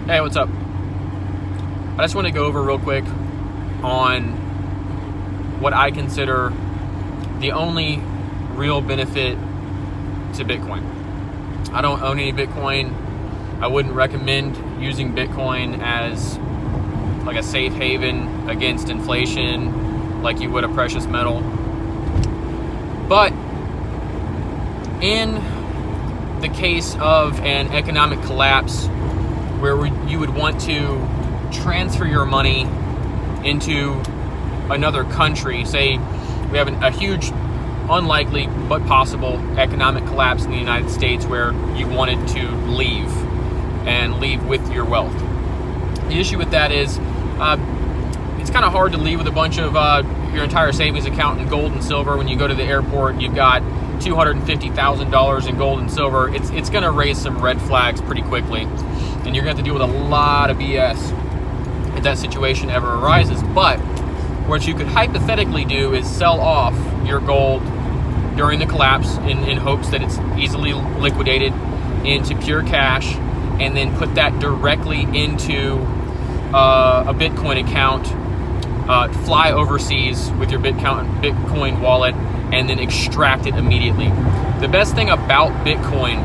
Hey, what's up? I just want to go over real quick on what I consider the only real benefit to Bitcoin. I don't own any Bitcoin. I wouldn't recommend using Bitcoin as like a safe haven against inflation like you would a precious metal. But in the case of an economic collapse where you would want to transfer your money into another country, say we have a huge, unlikely but possible economic collapse in the United States where you wanted to leave and leave with your wealth. The issue with that is it's kind of hard to leave with a bunch of your entire savings account in gold and silver. When you go to the airport, you've got $250,000 in gold and silver. It's going to raise some red flags pretty quickly, and you're going to have to deal with a lot of BS if that situation ever arises. But what you could hypothetically do is sell off your gold during the collapse in hopes that it's easily liquidated into pure cash, and then put that directly into a Bitcoin account, fly overseas with your Bitcoin wallet, and then extract it immediately. The best thing about Bitcoin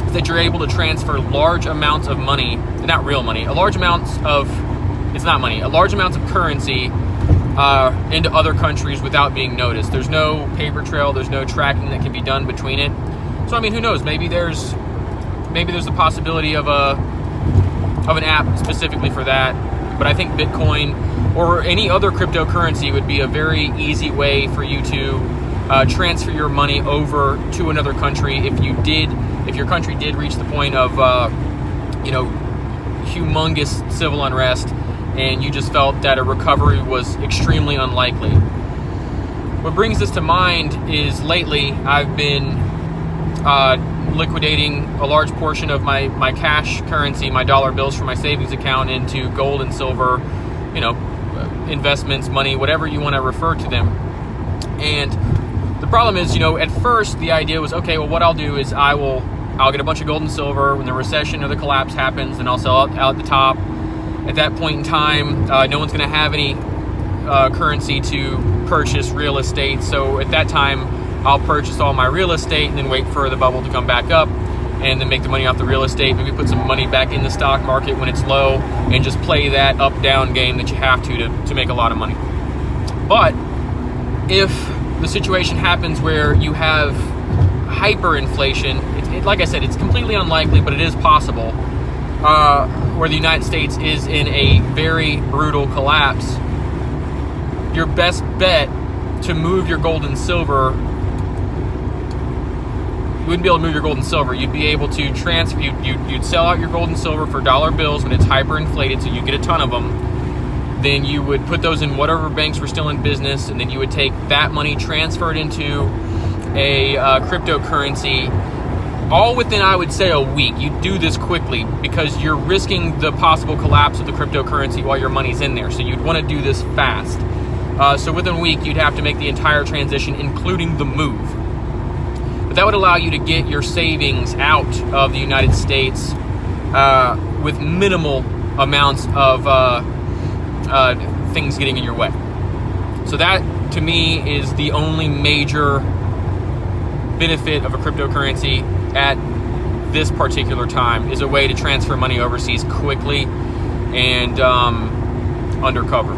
is that you're able to transfer large amounts of money, not real money, large amounts of currency into other countries without being noticed. There's no paper trail, there's no tracking that can be done between it. So I mean, who knows? Maybe there's the possibility of an app specifically for that. But I think Bitcoin or any other cryptocurrency would be a very easy way for you to transfer your money over to another country if your country did reach the point of humongous civil unrest, and you just felt that a recovery was extremely unlikely. What brings this to mind is lately I've been liquidating a large portion of my cash currency, my dollar bills from my savings account, into gold and silver, investments, money, whatever you want to refer to them. And the problem is, at first the idea was, okay, well, what I'll do is I'll get a bunch of gold and silver when the recession or the collapse happens, and I'll sell it out at the top. At that point in time, no one's going to have any currency to purchase real estate. So at that time, I'll purchase all my real estate and then wait for the bubble to come back up, and then make the money off the real estate, maybe put some money back in the stock market when it's low, and just play that up-down game that you have to make a lot of money. But if the situation happens where you have hyperinflation, like I said, it's completely unlikely, but it is possible, where the United States is in a very brutal collapse, your best bet to move your gold and silver, you wouldn't be able to move your gold and silver. You'd be able to transfer, you'd sell out your gold and silver for dollar bills when it's hyperinflated, so you get a ton of them. Then you would put those in whatever banks were still in business, and then you would take that money, transfer it into a cryptocurrency, all within, I would say, a week. You do this quickly because you're risking the possible collapse of the cryptocurrency while your money's in there. So you'd want to do this fast. So within a week, you'd have to make the entire transition, including the move. But that would allow you to get your savings out of the United States with minimal amounts of things getting in your way. So that, to me, is the only major benefit of a cryptocurrency at this particular time, is a way to transfer money overseas quickly and undercover.